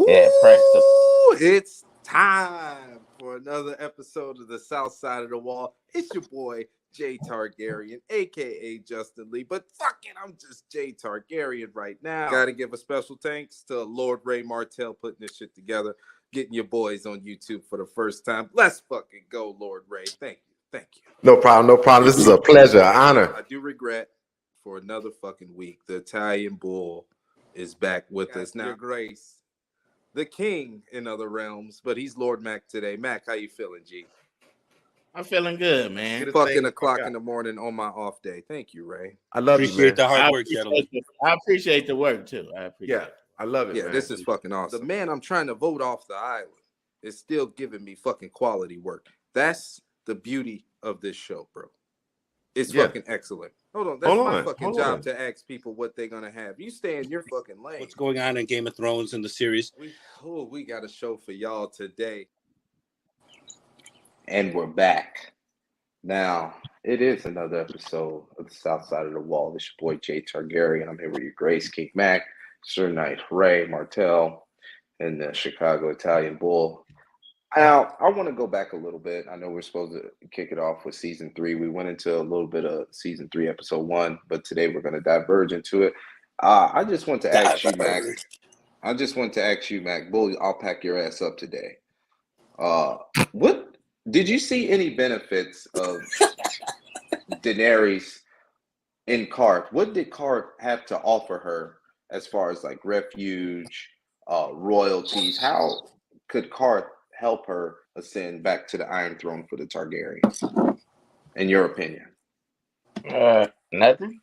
Yeah, press the. It's time for another episode of the Southside of the Wall. It's your boy, Jay Targaryen, a.k.a. Justin Lee. But fuck it, I'm just Jay Targaryen right now. Gotta give a special thanks to Lord Ray Martell putting this shit together, getting your boys on YouTube for the first time. Let's fucking go, Lord Ray. Thank you. Thank you. No problem, no problem. This is a pleasure, an honor. I do regret for another fucking week, the Italian Bull is back with us now. Your Grace, the king in other realms, but he's Lord Mac today. Mac, how you feeling, G? I'm feeling good, man. Get fucking o'clock in the morning on my off day. Thank you, Ray. I love you, man. The hard work, gentlemen. I appreciate the work too. I appreciate it. I love it, man. This is fucking awesome. The man I'm trying to vote off the island is still giving me fucking quality work. That's the beauty of this show, bro. It's fucking excellent. Hold on, that's my fucking job to ask people what they're gonna have. You stay in your fucking lane. What's going on in Game of Thrones in the series? We got a show for y'all today. And we're back. Now, it is another episode of the South Side of the Wall. This is your boy Jay Targaryen. I'm here with your Grace, King Mac, Sir Knight Ray Martell, and the Chicago Italian Bull. Now, I want to go back a little bit. I know we're supposed to kick it off with season 3. We went into a little bit of season 3, episode 1, but today we're going to diverge into it. I just want to ask you, Mac. Bull, I'll pack your ass up today. What did you see any benefits of Daenerys in Karth? What did Karth have to offer her as far as like refuge, royalties? How could Karth help her ascend back to the Iron Throne for the Targaryens, in your opinion? Nothing.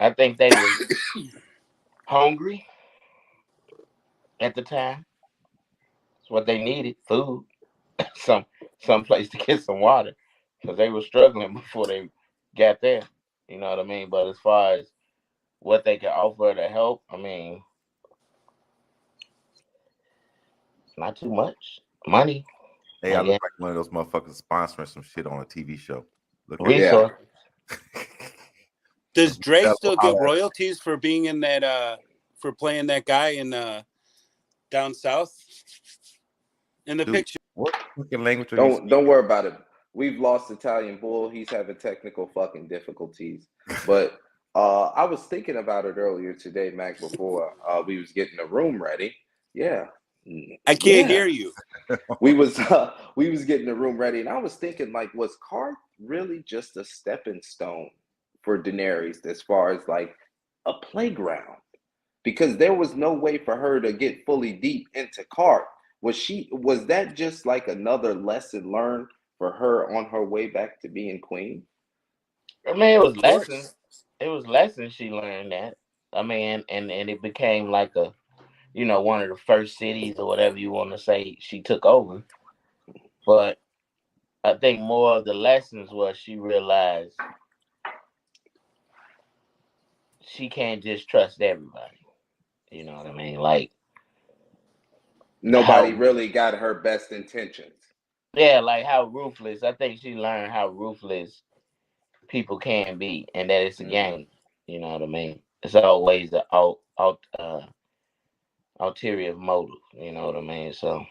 I think they were hungry at the time. It's what they needed: food, some place to get some water, because they were struggling before they got there. You know what I mean? But as far as what they can offer to help, I mean, not too much. Money. Hey, I look like one of those motherfuckers sponsoring some shit on a TV show. Look Resources. Does Dre still get royalties for being in that for playing that guy in down south in the picture? What fucking language? Don't worry about it. We've lost Italian Bull. He's having technical fucking difficulties. But I was thinking about it earlier today, Mac, before we was getting the room ready. Yeah. I can't hear you. We was getting the room ready, and I was thinking, like, was Karth really just a stepping stone for Daenerys as far as like a playground? Because there was no way for her to get fully deep into Karth. Was that just like another lesson learned for her on her way back to being queen? I mean, it was lessons. It was lessons she learned that. I mean, and it became like a, one of the first cities or whatever you want to say she took over. But I think more of the lessons was she realized she can't just trust everybody. You know what I mean? Like, nobody really got her best intentions. Yeah, like how ruthless. I think she learned how ruthless people can be, and that it's a game. You know what I mean? It's always the ulterior motive. You know what I mean? So,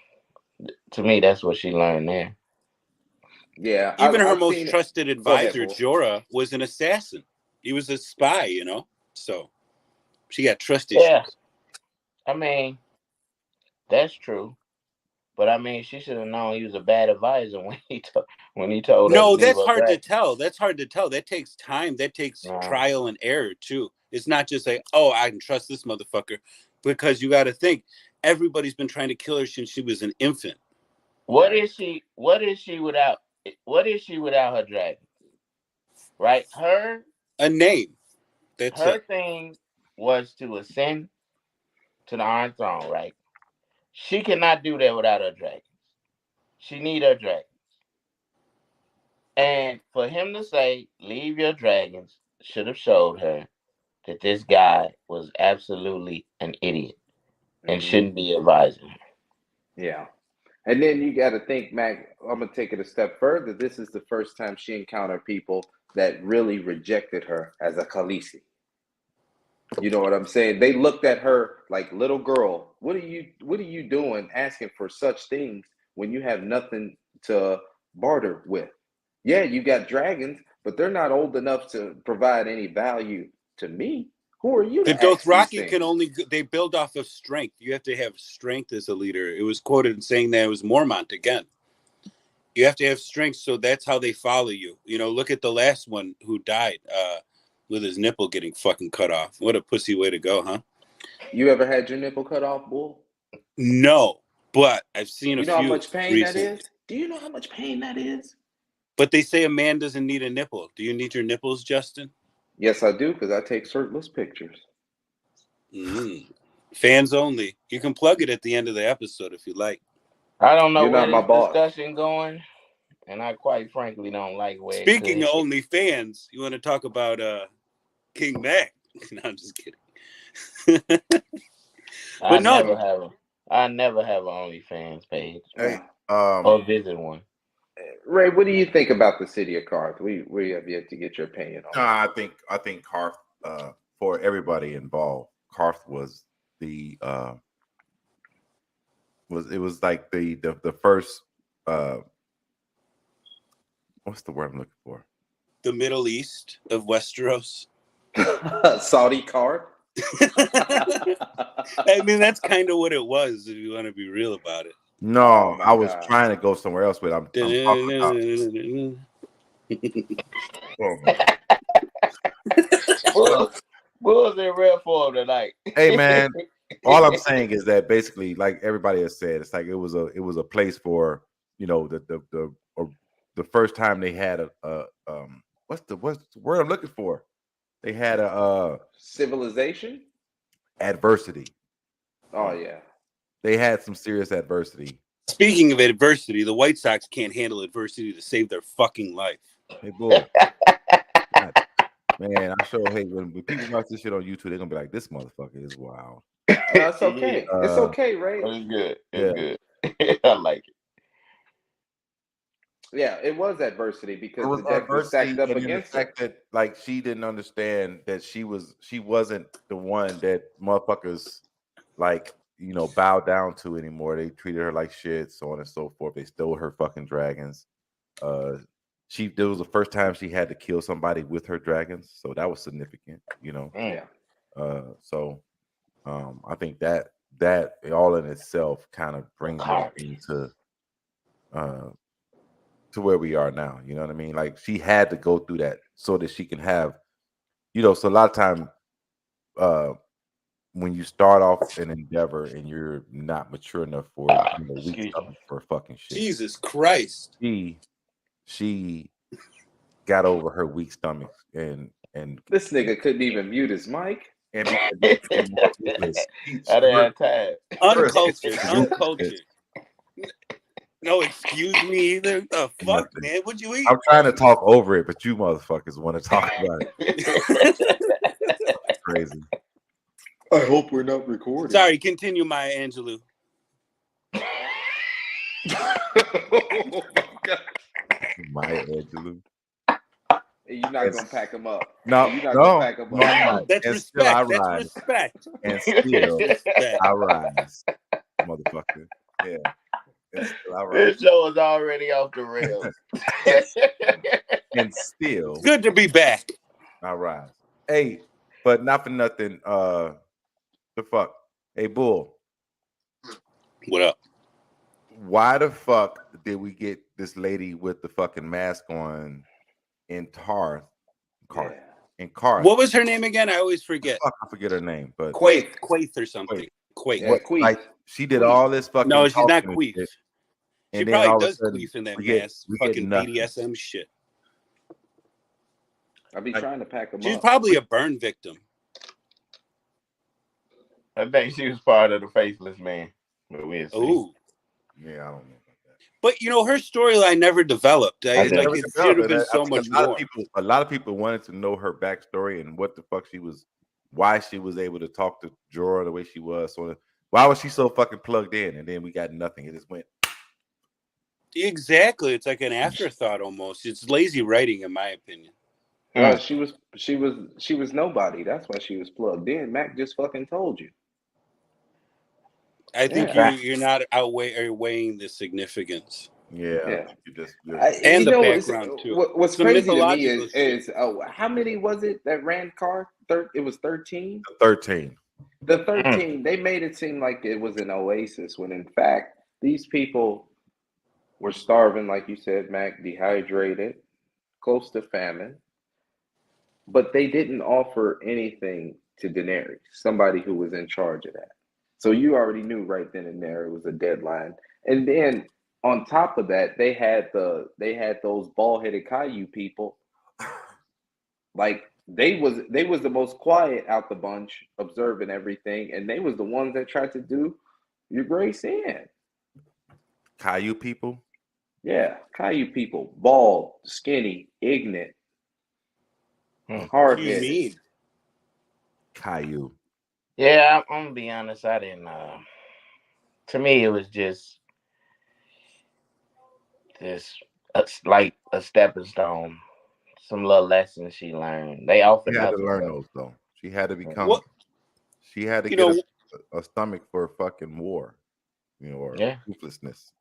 to me, that's what she learned there. Yeah. Even her most trusted advisor, Jorah, was an assassin. He was a spy, So, she got trust issues. Yeah. I mean, that's true. But I mean, she should have known he was a bad advisor when he told her. No, that's hard to tell. That takes time. That takes trial and error too. It's not just like, oh, I can trust this motherfucker, because you got to think everybody's been trying to kill her since she was an infant. What is she without her dragon? Right, a name. That's her thing was to ascend to the Iron Throne, right? She cannot do that without her dragons. She need her dragons. And for him to say, leave your dragons, should have showed her that this guy was absolutely an idiot and shouldn't be advising her. Yeah. And then you got to think, Mac, I'm going to take it a step further. This is the first time she encountered people that really rejected her as a Khaleesi. You know what I'm saying? They looked at her like, little girl, what are you doing asking for such things when you have nothing to barter with? Yeah, you got dragons, but they're not old enough to provide any value to me. Who are you The to ask these Dothraki things? they build off of strength. You have to have strength as a leader. It was quoted in saying that it was Mormont again. You have to have strength, so that's how they follow you. You know, look at the last one who died with his nipple getting fucking cut off. What a pussy way to go, huh? You ever had your nipple cut off, Bull? No, but I've seen You a know how few much pain recently. that is? Do you know how much pain that is? But they say a man doesn't need a nipple. Do you need your nipples, Justin? Yes, I do, because I take shirtless pictures. Fans only. You can plug it at the end of the episode if you like. I don't know You're where not my this boss. discussion going, and I quite frankly don't like where Speaking it of could. only fans, you want to talk about King Mac? No, I'm just kidding. I never have an OnlyFans page. Hey, or visit one. Ray, what do you think about the city of Carth? We have yet to get your opinion on it. I think Carth, for everybody involved, Carth was the was like the first what's the word I'm looking for? The Middle East of Westeros. Saudi Carth? I mean, that's kind of what it was, if you want to be real about it. No, I was God. trying to go somewhere else, but I'm talking about. Bulls in rare form tonight. Hey man, all I'm saying is that basically, like everybody has said, it's like it was a place for, you know, the first time they had a what's the word I'm looking for? They had a civilization? Adversity. Oh yeah. They had some serious adversity. Speaking of adversity, the White Sox can't handle adversity to save their fucking life. Hey, Bull. Man, I sure hate when people watch this shit on YouTube. They're gonna be like, "This motherfucker is wild." It's okay. It's okay, Ray. It's good. It's good. I like it. Yeah, it was adversity because It was the deck was adversity, stacked up and against the fact that like she didn't understand that she wasn't the one that motherfuckers like, you know, bow down to anymore. They treated her like shit, so on and so forth. They stole her fucking dragons. There was the first time she had to kill somebody with her dragons, so that was significant, you know. Yeah. I think that all in itself kind of brings everything to where we are now. You know what I mean? Like she had to go through that so that she can have, you know. So a lot of time, when you start off an endeavor and you're not mature enough for it, you know, weak stomach for fucking shit. Jesus Christ! She got over her weak stomach and this nigga couldn't even mute his mic. I didn't have time. Uncultured. No, excuse me either. The fuck, man? What'd you eat? I'm trying to talk over it, but you motherfuckers want to talk about it. That's crazy. I hope we're not recording. Sorry, continue, Maya Angelou. Oh my God. Maya Angelou. You're not gonna pack him up. No, you're not gonna pack him up. That's and respect. That's respect. And still, I rise, motherfucker. Yeah. This show is already off the rails. And still, good to be back. I rise. Hey, but not for nothing. The fuck. Hey, Bull. What up? Why the fuck did we get this lady with the fucking mask on in Carth? In Carth. What was her name again? I always forget. I forget her name, but Quaith or something. Quaith. Yeah, Queef. Like she did all this fucking. No, she's not Queef. She probably does sudden, queef in that mask. Fucking BDSM shit. I'll be trying to pack them up. She's probably a burn victim. I think she was part of the Faceless Man. But we'll see. Ooh. Yeah, I don't know about that. But you know, her storyline never developed. It should have been so much more. A lot of people wanted to know her backstory and what the fuck why she was able to talk to Jorah the way she was. So why was she so fucking plugged in? And then we got nothing. It just went. Exactly. It's like an afterthought almost. It's lazy writing, in my opinion. Well, she was nobody. That's why she was plugged in. Mac just fucking told you. I think Yeah. you're not weighing the significance. Yeah, I Yeah. think And You the know, background too. what's Some crazy to me mythological shit. is how many was it that ran car? It was 13. 13. The 13. They made it seem like it was an oasis when in fact these people were starving, like you said, Mac, dehydrated, close to famine. But they didn't offer anything to Daenerys, somebody who was in charge of that. So you already knew right then and there it was a deadline. And then on top of that, they had those bald-headed Caillou people. Like they was the most quiet out the bunch, observing everything, and they was the ones that tried to do your grace in. Caillou people? Yeah, Caillou people, bald, skinny, ignorant, What hard do you headed. mean? Caillou. Yeah, I'm gonna be honest. I didn't. To me, it was just like a stepping stone. Some little lessons she learned. They offered She had to nothing. learn those though. She had to become. What She had to you get know? a stomach for fucking war, or Yeah. ruthlessness.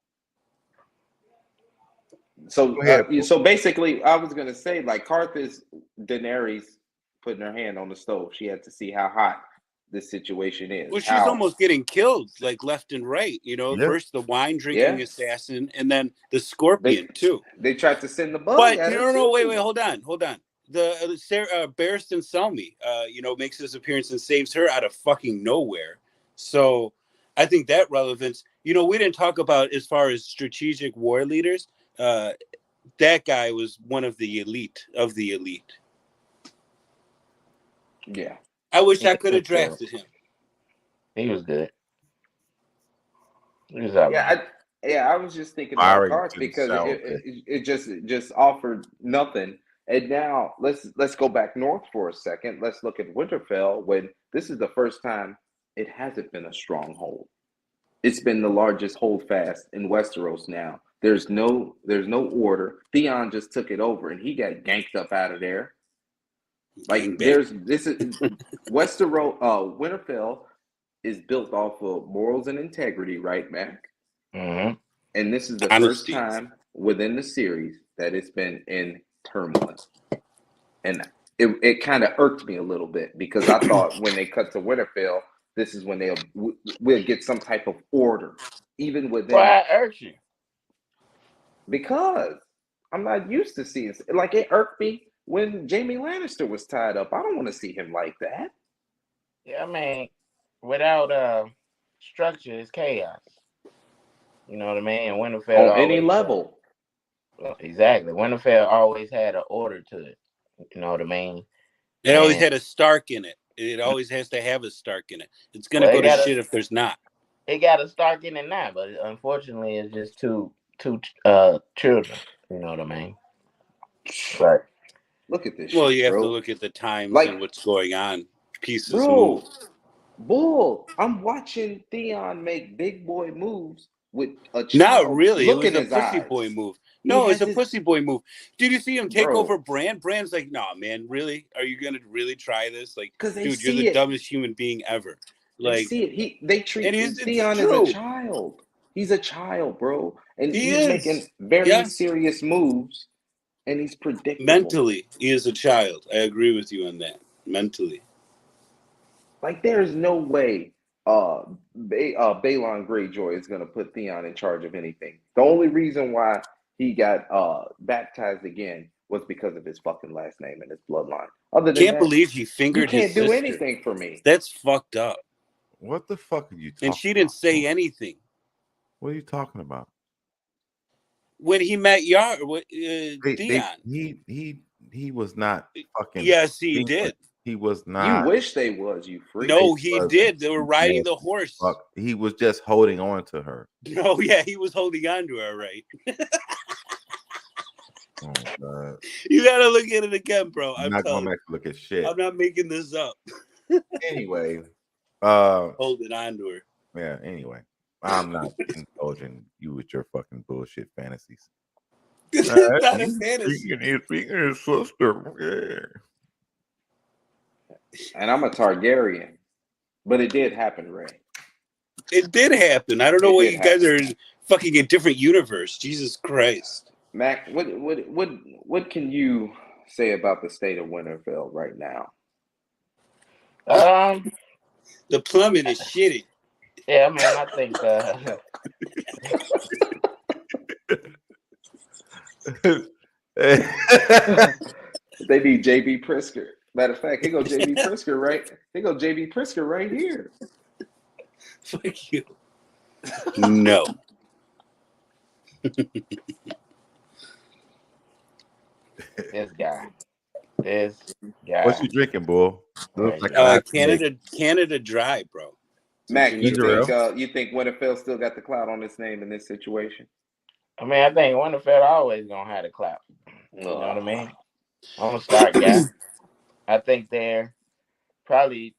So, Go ahead. so basically, I was gonna say, like Carthage, Daenerys putting her hand on the stove. She had to see how hot this situation is. Well, she's How, almost getting killed, like left and right. Yeah. First the wine drinking yeah, assassin, and then the scorpion too. they tried to send the bug But at her no, too. wait, hold on. The Barristan Selmy, makes his appearance and saves her out of fucking nowhere. So I think that relevance. We didn't talk about as far as strategic war leaders. That guy was one of the elite of the elite. Yeah, I wish I Yeah, could have drafted him. he was good. He was yeah, alright. I was just thinking about Firing Carth to because sound it just offered nothing. And now let's go back north for a second. Let's look at Winterfell when this is the first time it hasn't been a stronghold. It's been the largest holdfast in Westeros now. There's no order. Theon just took it over and he got ganked up out of there. Like this is Westeros. Winterfell is built off of morals and integrity, right, Mac? Mm-hmm. And this is the Honesty. first time within the series that it's been in turmoil. And it kind of irked me a little bit because I thought when they cut to Winterfell, this is when we'll get some type of order, even within. Why I irked you? Because I'm not used to seeing like it irked me when Jamie Lannister was tied up. I don't want to see him like that. Yeah, I mean, without structure, it's chaos. You know what I mean? And Winterfell On any always level. exactly. Winterfell always had an order to it. You know what I mean? It always had a Stark in it. It always has to have a Stark in it. It's gonna go to shit if there's not. It got a Stark in it now, but unfortunately, it's just two children. You know what I mean? Right. Look at this. Well, shit, you have bro. to look at the times and what's going on. Pieces bro, move. Bull. I'm watching Theon make big boy moves with a child. Not really. It was a his pussy eyes. boy move. No, it's a pussy boy move. Did you see him take over Bran? Bran's like, nah, man, really? Are you gonna really try this? Like, dude, you're the dumbest human being ever. Like, they see it. They treat Theon as a child. He's a child, bro, and he's making very serious moves, and he's predictable. Mentally, he is a child. I agree with you on that. Mentally, like there's no way Balon Greyjoy is gonna put Theon in charge of anything. The only reason why he got baptized again was because of his fucking last name and his bloodline. Other than can't believe he fingered his sister. You can't do anything for me. That's fucked up. What the fuck are you talking about? And she didn't say anything. What are you talking about? When he met Theon. He was not fucking. Yes, he did. He was not. You wish they was, you freak. No, he did. They were riding the horse. Fuck. He was just holding on to her. No, yeah, he was holding on to her, right? Oh, God. You gotta look at it again, bro. I'm not going back to look at shit. I'm not making this up. Anyway, holding on to her. Yeah. Anyway, I'm not indulging you with your fucking bullshit fantasies. This is not a fantasy. He's speaking his sister. Yeah. And I'm a Targaryen, but it did happen, Ray. It did happen. I don't know why you guys are fucking in different universe. Jesus Christ. Mac, what can you say about the state of Winterfell right now? The plumbing is shitty. Yeah, I mean, I think They need JB Prisker. Matter of fact, here go JB Prisker right. Here go JB Prisker right here. Fuck you. No. this guy. What you drinking, bull? Right. Like Canada Dry, bro. Mac, you Ginger think Winterfell still got the clout on his name in this situation? I mean, I think Winterfell always gonna have the clout. You know what I mean? I'm gonna start, guy. I think they're probably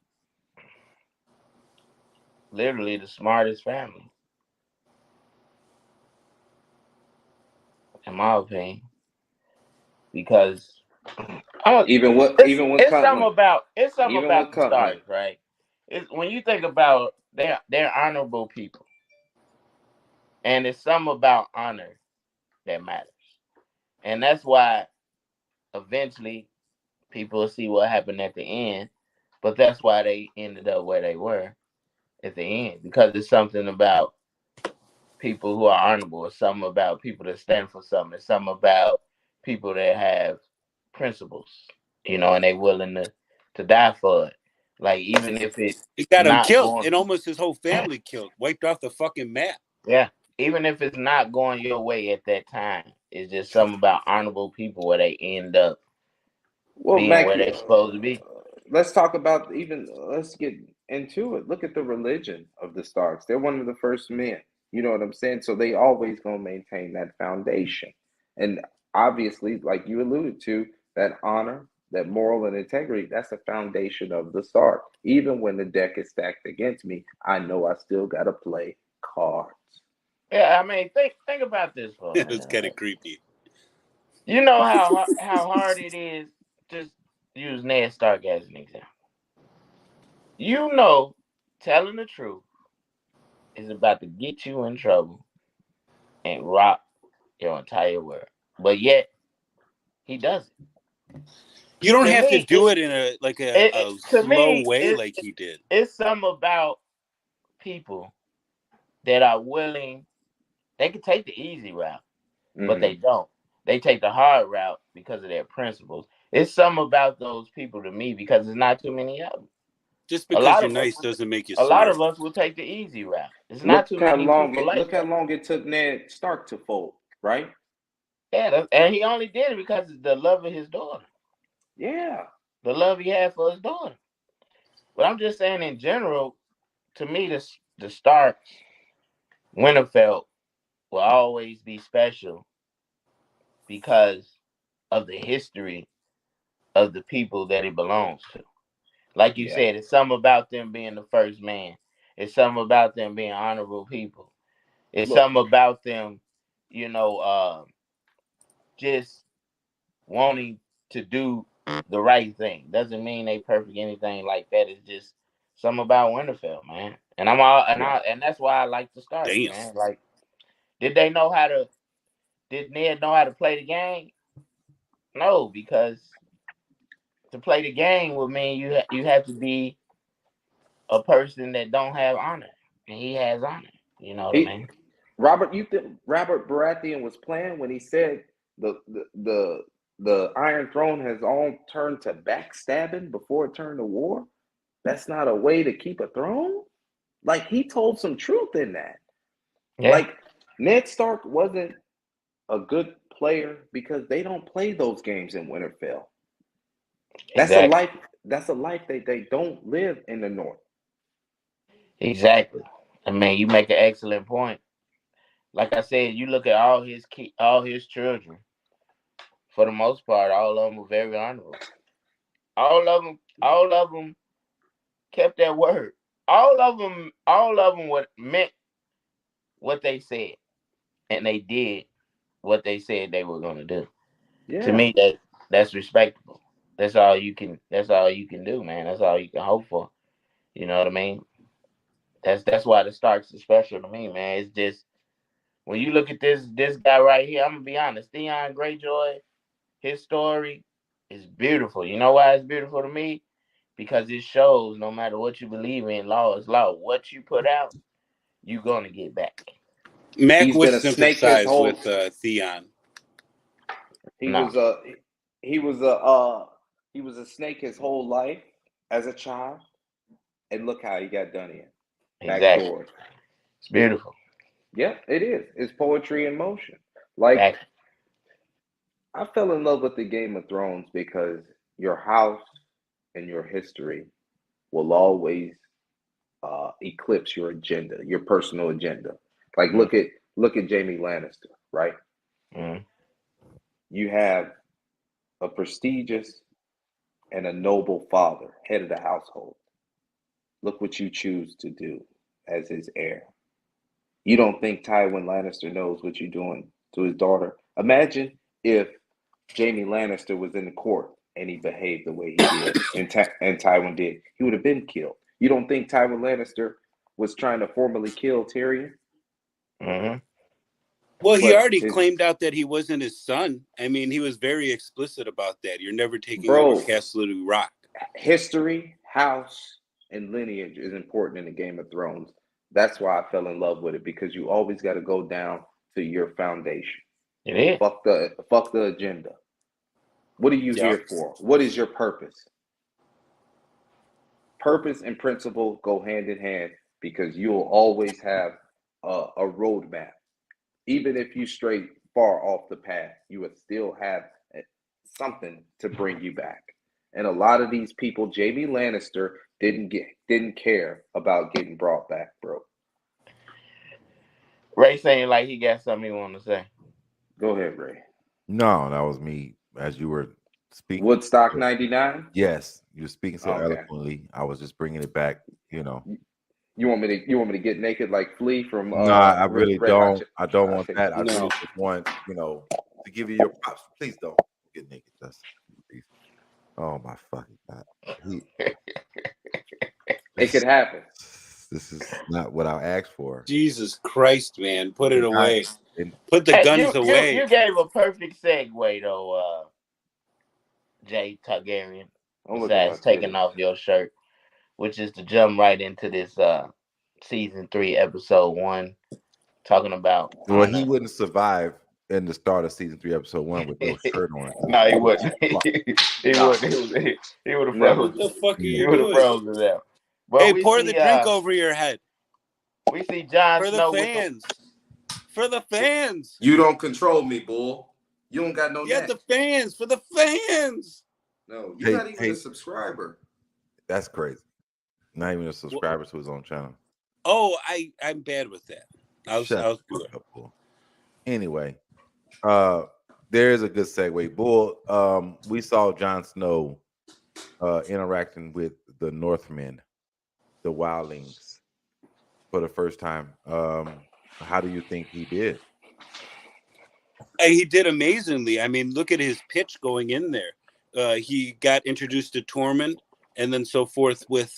literally the smartest family, in my opinion, because it's something about the Starks, right? It's when you think about they're honorable people, and it's something about honor that matters, and that's why eventually people will see what happened at the end, but that's why they ended up where they were at the end, because it's something about people who are honorable. It's something about people that stand for something. It's something about people that have principles, and they willing to die for it. Like, even if it got him killed, and almost his whole family killed, wiped off the fucking map. Yeah, even if it's not going your way at that time, it's just something about honorable people where they end up being where they're supposed to be. Let's talk about let's get into it. Look at the religion of the Starks. They're one of the first men. You know what I'm saying? So they always gonna maintain that foundation. And obviously, like you alluded to, that honor, that moral and integrity, that's the foundation of the Stark. Even when the deck is stacked against me, I know I still gotta play cards. Yeah, I mean, think about this for a minute. It's kind of creepy. You know how hard it is. Just use Ned Stark as an example. You know, telling the truth is about to get you in trouble and rock your entire world, but yet he does it. You don't have to do it in a slow way like he did. It's something about people that are willing. They can take the easy route, but they don't. They take the hard route because of their principles. It's something about those people to me because there's not too many of them. Just because you're nice doesn't make you smart. A lot of us will take the easy route. It's not too many people like Look how long it took Ned Stark to fold, right? Yeah, and he only did it because of the love of his daughter. Yeah. The love he had for his daughter. But I'm just saying in general, to me, the Starks, Winterfell will always be special because of the history of the people that it belongs to. Like you said, it's something about them being the first man. It's something about them being honorable people. It's something about them, just wanting to do the right thing. Doesn't mean they perfect anything like that. It's just something about Winterfell, man. And and that's why I like the Starks, man. Like, did Ned know how to play the game? No, because to play the game would mean you have to be a person that don't have honor, and he has honor. You know what I mean? Robert, you think Robert Baratheon was playing when he said the Iron Throne has all turned to backstabbing before it turned to war? That's not a way to keep a throne? Like, he told some truth in that. Yeah. Like, Ned Stark wasn't a good player because they don't play those games in Winterfell. That's a life they don't live in the North. Exactly. I mean, you make an excellent point. Like I said, you look at all his children. For the most part, all of them were very honorable. All of them kept their word. All of them meant what they said, and they did what they said they were gonna do. Yeah. To me, that's respectable. That's all you can. That's all you can do, man. That's all you can hope for. You know what I mean? That's why the Starks is special to me, man. It's just when you look at this guy right here. I'm gonna be honest. Theon Greyjoy, his story is beautiful. You know why it's beautiful to me? Because it shows no matter what you believe in, law is law. What you put out, you're gonna get back. Mac He's would been a snake his sympathize whole. with Theon. He No, was a he was a snake his whole life as a child, and look how he got done in. exactly. Backdoor. It's beautiful. Yeah, it is. It's poetry in motion. Like Back. I fell in love with the Game of Thrones because your house and your history will always eclipse your agenda, your personal agenda. Like Mm, look at Jamie Lannister, right? mm, You have a prestigious and a noble father, head of the household. Look what you choose to do as his heir. You don't think Tywin Lannister knows what you're doing to his daughter? Imagine if Jamie Lannister was in the court and he behaved the way he did, and Tywin did. He would have been killed. You don't think Tywin Lannister was trying to formally kill Tyrion? mm. Well, he But already his claimed out that he wasn't his son. I mean, he was very explicit about that. You're never taking over bro, Castle Rock. history, house, and lineage is important in the Game of Thrones. That's why I fell in love with it because you always got to go down to your foundation. It is. Fuck the agenda. What are you Yeah. here for? What is your purpose? Purpose and principle go hand in hand because you'll always have a roadmap. Even if you stray far off the path, you would still have something to bring you back. And a lot of these people, Jamie Lannister didn't care about getting brought back, bro. Ray saying like he got something he want to say. Go ahead, Ray. No, that was me as you were speaking. Woodstock 99? Yes, you were speaking so Okay. eloquently. I was just bringing it back. You want me to get naked like Flea from No, I really Red Hot don't. I don't want Chili? that. I No. really just want, to give you your props. Please don't get naked, Dustin. Please. Oh my fucking god. It could happen. This is not what I asked for. Jesus Christ, man. Put it away. And Put the Hey, guns you away. gave a perfect segue though, Jay Targaryen. I'm looking at my Besides taking titties. off your shirt, which is to jump right into this season 3, episode 1, talking about well, he honor. wouldn't survive in the start of season 3, episode 1 with no shirt on. No, he wouldn't. he No. wouldn't. He would have Never. What frozen. the fuck are He you would have doing? frozen them. But Hey, we pour see the drink over your head. we see Jon For the Snow fans. For the fans. You don't control me, bull. You don't got no Yeah, neck. the fans. For the fans. No, you're not even Hey. a subscriber. That's crazy. Not even a subscriber to his own channel. Oh, I'm bad with that. I'll Shut do the it. fuck up, Bull. Anyway, there is a good segue. Bull, we saw Jon Snow interacting with the Northmen, the Wildlings, for the first time. How do you think he did? He did amazingly. I mean, look at his pitch going in there. He got introduced to Tormund and then so forth with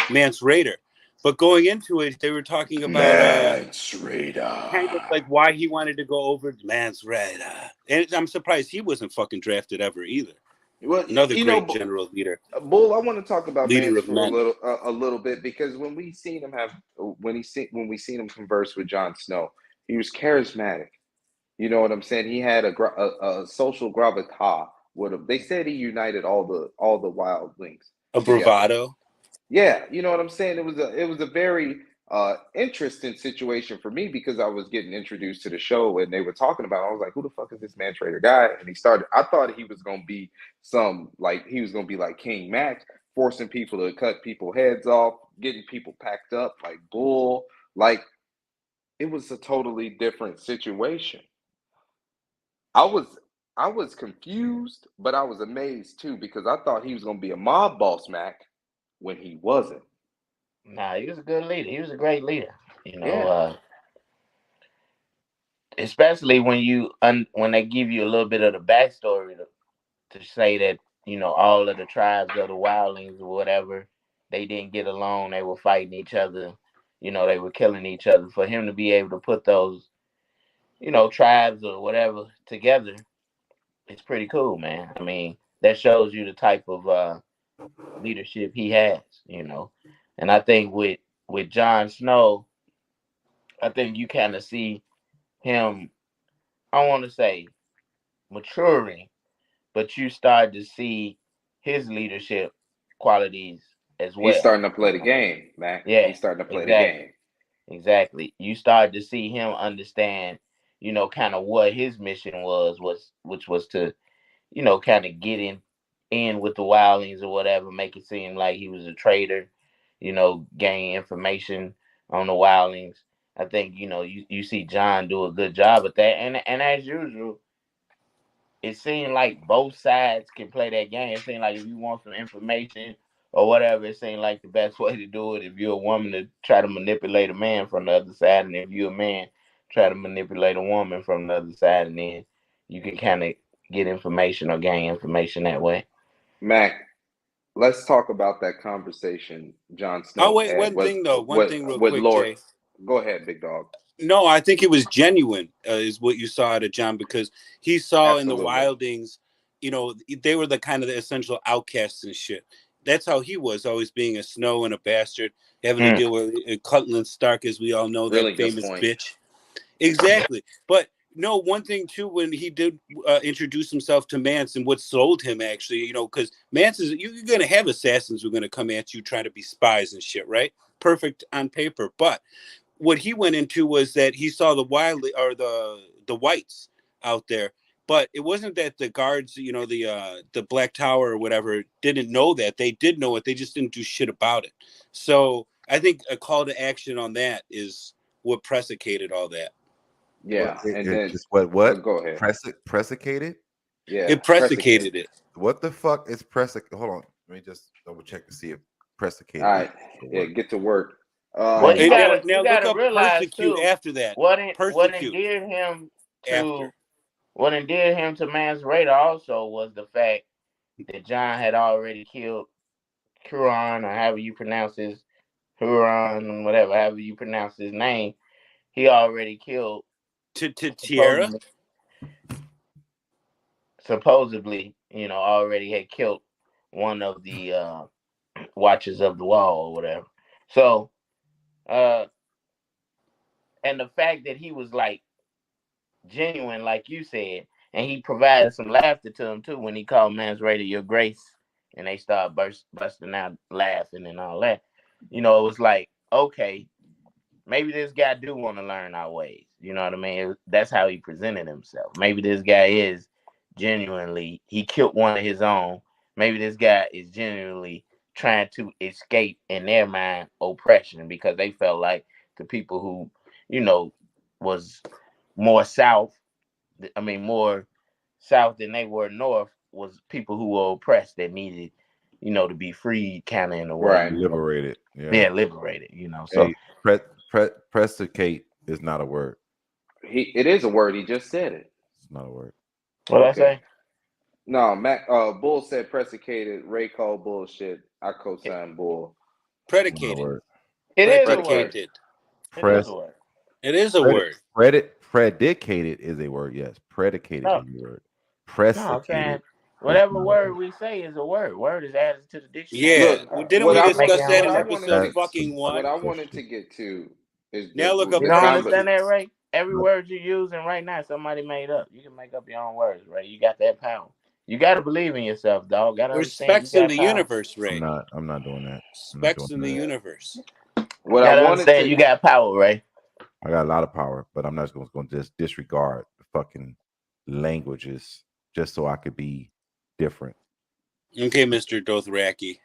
Mance Rayder. But going into it, they were talking about Mance Rayder. kind of like why he wanted to go over to Mance Rayder. And I'm surprised he wasn't fucking drafted ever either. Well, Another great general leader. Bull, I want to talk about Leader Mance of for men. a little bit because when we seen him converse with Jon Snow, he was charismatic. You know what I'm saying? He had a social gravitas with him. They said he united all the wildlings A together. bravado. Yeah, you know what I'm saying? It was a very interesting situation for me because I was getting introduced to the show and they were talking about it. I was like, who the fuck is this man trader guy? And I thought he was gonna be like King Max, forcing people to cut people's heads off, getting people packed up like bull. Like it was a totally different situation. I was confused, but I was amazed too because I thought he was gonna be a mob boss Mac when he wasn't. Nah, he was a good leader. He was a great leader. Yeah. especially when they give you a little bit of the backstory to say that all of the tribes of the wildlings or whatever, they didn't get along, they were fighting each other, they were killing each other. For him to be able to put those tribes or whatever together, it's pretty cool, man. I mean, that shows you the type of leadership he has. And I think with Jon Snow, I think you kind of see him, I want to say, maturing, but you start to see his leadership qualities as He's well. starting to play the game, man. Yeah, He's starting to play the exactly. game. Exactly. You start to see him understand, kind of what his mission which was to, kind of get in with the wildlings or whatever, make it seem like he was a traitor, gain information on the wildlings. I think, you see John do a good job at that. And as usual, it seemed like both sides can play that game. It seemed like if you want some information or whatever, it seemed like the best way to do it if you're a woman to try to manipulate a man from the other side, and if you're a man, try to manipulate a woman from the other side, and then you can kind of get information or gain information that way. Mac, let's talk about that conversation Jon Oh, Snow wait, had one thing though. One thing real quick, Lord. Jay. Go ahead, big dog. No, I think it was genuine, is what you saw out of John, because he saw Absolutely. in the wildlings, they were the kind of the essential outcasts and shit. That's how he was, always being a Snow and a bastard, having to deal with Cutland Stark, as we all know, Really that good famous point. bitch. Exactly. But no, one thing too, when he did introduce himself to Mance, and what sold him actually, because Mance is, you're going to have assassins who are going to come at you trying to be spies and shit, right? Perfect on paper. But what he went into was that he saw the whites out there, but it wasn't that the guards, the Black Tower or whatever, didn't know that. They did know it. They just didn't do shit about it. So I think a call to action on that is what precipitated all that. Yeah, and then just what? go ahead. Pressicated? Yeah, It precipitated it. What the fuck is pressicated? Hold on, let me just double check to see if pressicated. All right, yeah, get to work. Well, you gotta look up realize persecute too, after that. what Persecute endeared him after. what endeared him to Mance Rayder also was the fact that John had already killed Huron, or however you pronounce his Huron, whatever, however you pronounce his name. He already killed Tierra. Supposedly, already had killed one of the Watchers of the Wall or whatever. So, and the fact that he was like genuine, like you said, and he provided some laughter to him too when he called Mance Rayder your grace, and they start busting out laughing and all that. It was like, okay, maybe this guy do want to learn our ways. You know what I mean? That's how he presented himself. Maybe this guy is genuinely, he killed one of his own. Maybe this guy is genuinely trying to escape, in their mind, oppression, because they felt like the people who, was more south, more south than they were north, was people who were oppressed that needed, to be freed, kind of, in a way. Right. Liberated. Yeah, liberated, So hey, pressicate is not a word. It is a word. He just said it. It's not a word. What I say? No, Mac. Bull said pressicated. Ray called bullshit. I co-signed Bull. Predicated. It is a Predicated. word. It is a word. Predicated is a word. Yes, predicated is a word. Pressicated. Whatever word we say is a word. Word is added to the dictionary. Yeah. Look, Didn't we discuss that in episode fucking 1? What I wanted to get to is now look up. You don't understand that, Ray? Every word you're using right now, somebody made up. You can make up your own words, Ray. You got that power. You got to believe in yourself, dog. Respects in the universe, Ray. I'm not doing that. Respects in the universe. What I wanted to, you got power, Ray. I got a lot of power, but I'm not going to just disregard the fucking languages just so I could be different. Okay, Mr. Dothraki.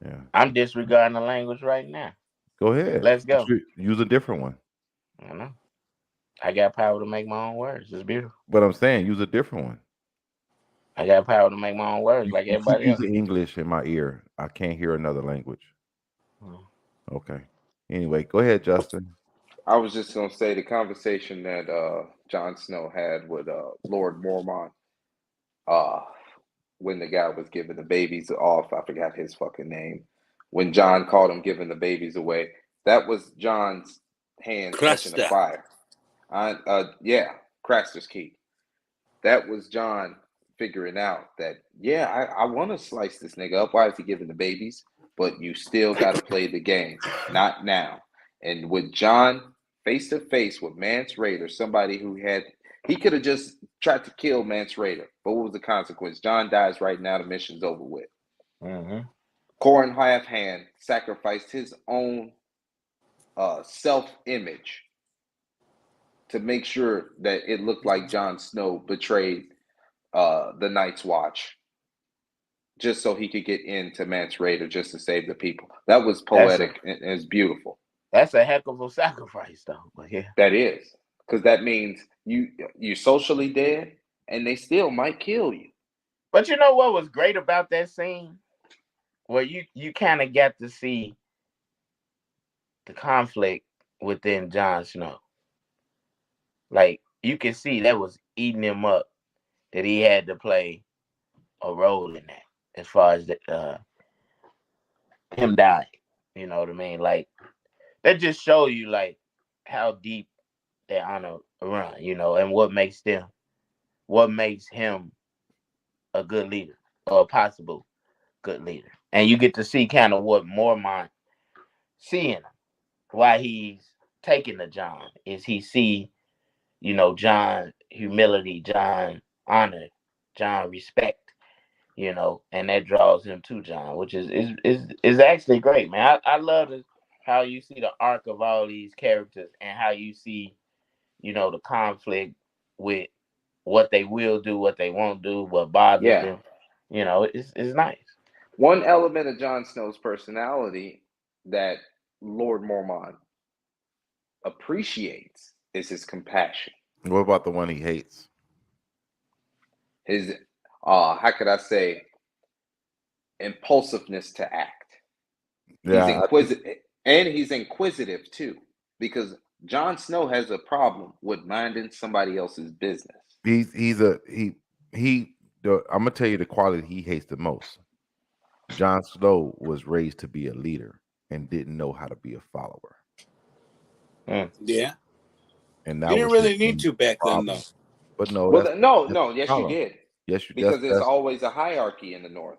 Yeah. I'm disregarding the language right now. Go ahead. Let's go. Use a different one. I know. I got power to make my own words. It's beautiful. But I'm saying use a different one. I got power to make my own words like everybody else. Using English in my ear. I can't hear another language. Okay. Anyway, go ahead, Justin. I was just gonna say the conversation that Jon Snow had with Lord Mormont, uh, when the guy was giving the babies off. I forgot his fucking name. When John called him giving the babies away, that was John's hands touching the Cresta. fire. Yeah, Craster's key. That was John figuring out that, yeah, I want to slice this nigga up. Why is he giving the babies? But you still got to play the game, not now. And with John face to face with Mance Raider, somebody who he could have just tried to kill Mance Raider. But what was the consequence? John dies right now. The mission's over with. Mm-hmm. Corin Half Hand sacrificed his own self-image to make sure that it looked like Jon Snow betrayed the Night's Watch, just so he could get into Mance Raider, just to save the people. That was poetic and it's beautiful. That's a heck of a sacrifice, though. But yeah, That is, because that means you socially dead, and they still might kill you. but you know what was great about that scene? Well, you kind of got to see the conflict within Jon Snow. Like you can see that was eating him up, that he had to play a role in that, as far as him dying. You know what I mean? Like that just show you like how deep their honor run, and what makes him a good leader or a possible good leader. And you get to see kind of what Mormont seeing him, why he's taking the John is he see, John humility, John honor, John respect, and that draws him to John, which is actually great, man. I love how you see the arc of all these characters and how you see, the conflict with what they will do, what they won't do, what bothers them. It's nice. One element of Jon Snow's personality that Lord Mormont appreciates is his compassion. What about the one he hates? His how could I say, impulsiveness to act. Yeah, He's inquisitive, and he's inquisitive too, because Jon Snow has a problem with minding somebody else's business. I'm gonna tell you the quality he hates the most. Jon Snow was raised to be a leader and didn't know how to be a follower. Yeah. And You that didn't was really need to back then, though. But no, yes, you did. Yes, because there's always a hierarchy in the North.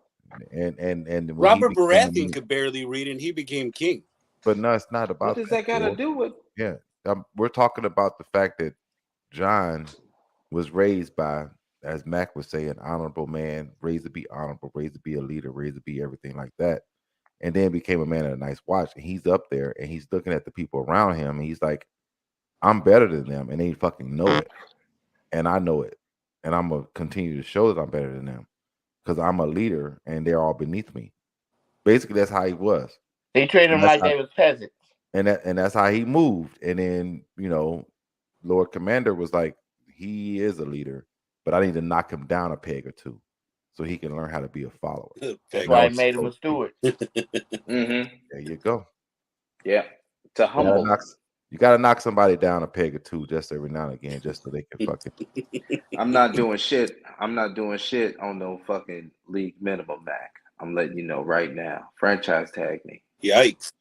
And Robert Baratheon could barely read, and he became king. But no, it's not about what does that got to do with? Yeah, we're talking about the fact that John was raised by, as Mac was saying, an honorable man, raised to be honorable, raised to be a leader, raised to be everything like that, and then became a man of a nice watch. And he's up there and he's looking at the people around him, and he's like, "I'm better than them," and they fucking know it, and I know it, and I'm gonna continue to show that I'm better than them because I'm a leader and they're all beneath me. Basically, that's how he was. They treated him like they was peasants, and that's how he moved. And then Lord Commander was like, he is a leader, but I need to knock him down a peg or two so he can learn how to be a follower. That's why I made him a steward. Mm-hmm. There you go. Yeah, to humble. You gotta knock somebody down a peg or two just every now and again, just so they can fucking. I'm not doing shit. I'm not doing shit on no fucking league minimum, Mac. I'm letting you know right now. Franchise tag me. Yikes.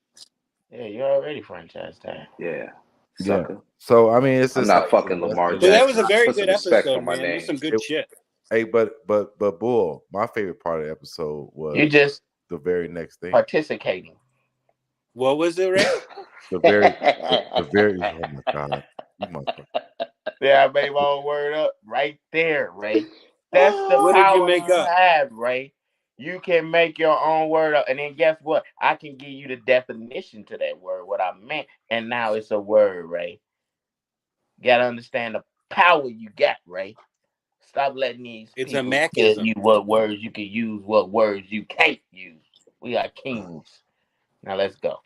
Yeah, you're already franchise tag. Yeah. Sucker. Yeah. So I mean, it's I'm just not fucking Lamar But Jackson. that was a very Put good some respect episode, on my man. There's name. some good shit. Hey, but Bull, my favorite part of the episode was You just the very next thing. participating. What was it, Ray? the very oh my God. You motherfucker. Yeah, I made my own word up right there, Ray. That's the What did you power make up? have, Ray. You can make your own word up, and then guess what? I can give you the definition to that word, what I meant, and now it's a word, Ray. You gotta understand the power you got, Ray. Stop letting these It's people a tell Macism. you what words you can use, what words you can't use. We are kings. Now let's go.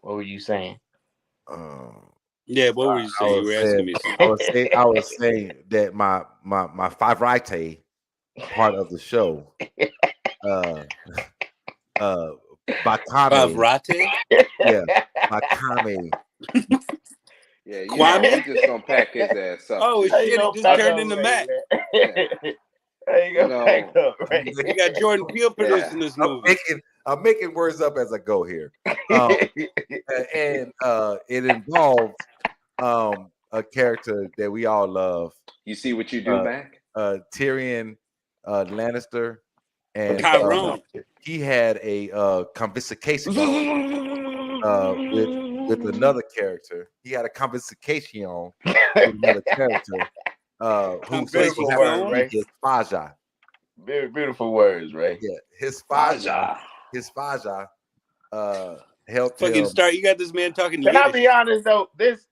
What were you saying? Yeah, what were you saying? You were asking me something. I was saying that my favorite part of the show, Bakame, Pavrate? yeah, Bakame Yeah, you Kwame? know, I'm just gonna pack his ass up. Oh too. How you shit! He gonna just pack turned up into Ray, Mac. man? Yeah. How you gonna pack up Ray? You got Jordan Peele producing this movie. I'm making words up as I go here. And it involves a character that we all love, You see what you do, Mac? Tyrion Lannister, and Tyrone. he had a confiscation with another character. He had a confiscation with another character who so Beautiful he word, had Ray. his Faja. Very beautiful words, Ray. Yeah, his Faja. Faja helped Fucking him. start. You got this man talking Can I Yiddish. be honest though? This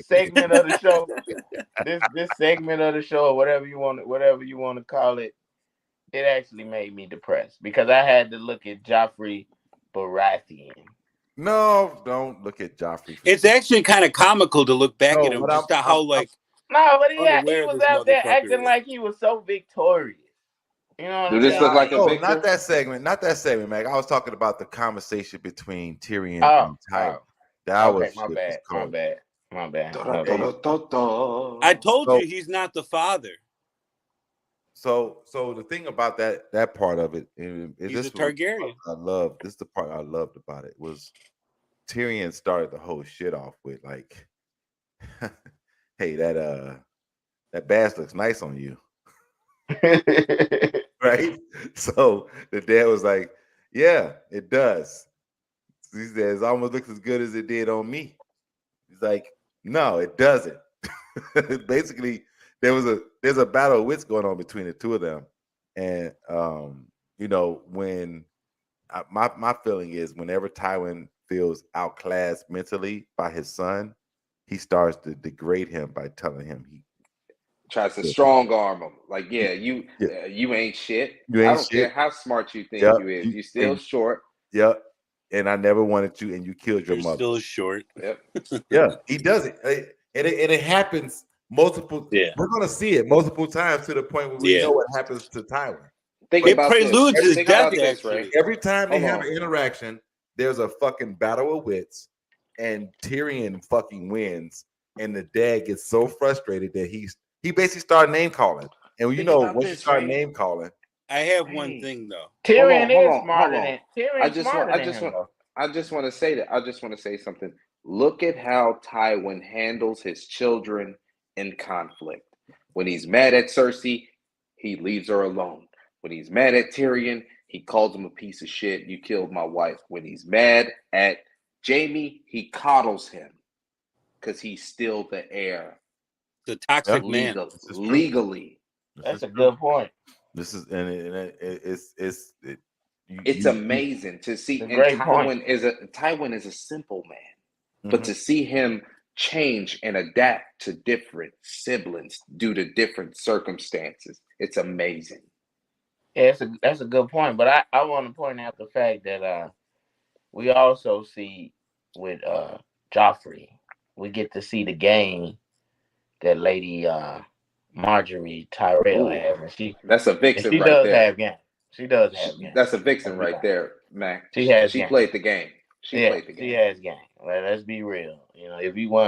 segment of the show, this segment of the show, or whatever you want to call it, it actually made me depressed because I had to look at Joffrey Baratheon. No, don't look at Joffrey. It's actually kind of comical to look back No, at him, but just I'm- how like No, but he unaware was this out there motherfucker acting is. like he was so victorious. You know what Do I'm this saying? look like a no, victor? not that segment, Mac. I was talking about the conversation between Tyrion Oh, and Tywin. oh. That Okay, was my shit bad. was cold. My bad. I told So- you he's not the father. So the thing about that part of it is He's this a Targaryen. This is the part I loved about it was Tyrion started the whole shit off with like, hey, that bass looks nice on you. Right? So the dad was like, yeah, it does. He says it almost looks as good as it did on me. He's like, no, it doesn't. Basically, there's a battle of wits going on between the two of them. And you know, when my feeling is whenever Tywin feels outclassed mentally by his son, he starts to degrade him by telling him he Tries to strong arm him. Like, yeah, you ain't shit. You ain't I don't care shit. how smart you think Yep. you is. You still short. Yep. And I never wanted you, and you killed your You're mother. still short. Yep. Yeah, he does it. And it happens multiple. Yeah. We're gonna see it multiple times to the point where we know what happens to Tywin. Think It about preludes this. his Think death, about this, actually. Ray. Every time they Hold have on. an interaction, there's a fucking battle of wits, and Tyrion fucking wins, and the dad gets so frustrated that he basically started name calling. And you Think know about once you this, start Ray. name calling, I have Hey. one thing though. Tyrion Hold is on. smarter than Tyrion's smarter than him. Though. I just want to say that. I just want to say something. Look at how Tywin handles his children in conflict. When he's mad at Cersei, he leaves her alone. When he's mad at Tyrion, he calls him a piece of shit. You killed my wife. When he's mad at Jaime, he coddles him because he's still the heir. The toxic man. Legally. That's a good point. This is it's It's amazing to see. And Great point. Tywin is a simple man, but to see him change and adapt to different siblings due to different circumstances, it's amazing. Yeah, that's a good point. But I want to point out the fact that we also see with Joffrey, we get to see the game that Lady Marjorie Tyrell has, and that's a vixen she right does there. have game. She does have game. That's a vixen right there, Mac. She has. She game. played the game. She played the game. She has game. Well, let's be real. You know, if you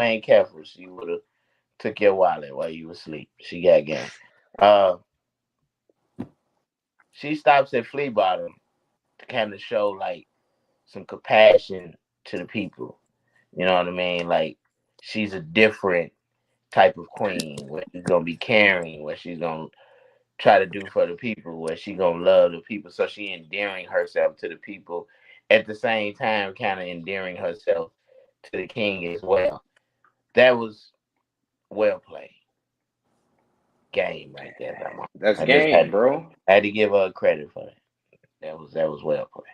ain't careful, she would have took your wallet while you were asleep. She got game. She stops at Flea Bottom to kind of show like some compassion to the people. You know what I mean? Like she's a different type of queen where she's gonna be caring, where she's gonna try to do for the people, where she's gonna love the people. So she endearing herself to the people at the same time, kind of endearing herself to the king as well. That was well played. Game right there. That's game, bro. I had to give her credit for that. That was well played.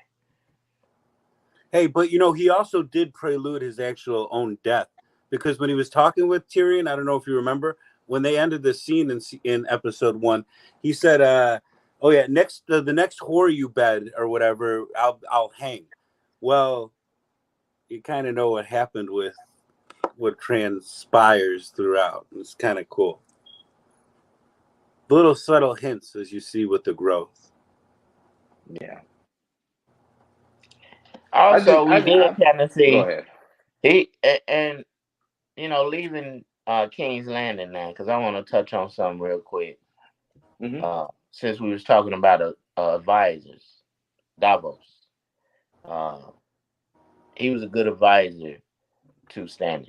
Hey, but you know, he also did prelude his actual own death because when he was talking with Tyrion, I don't know if you remember, when they ended the scene in episode 1, he said, "Oh yeah, the next whore you bed or whatever, I'll hang." Well, you kind of know what happened with what transpires throughout. It's kind of cool. Little subtle hints as you see with the growth. Yeah. Also, we did kind of see go ahead. he and leaving King's Landing now, because I want to touch on something real quick. Since we was talking about advisors, Davos, uh, he was a good advisor to Stannis,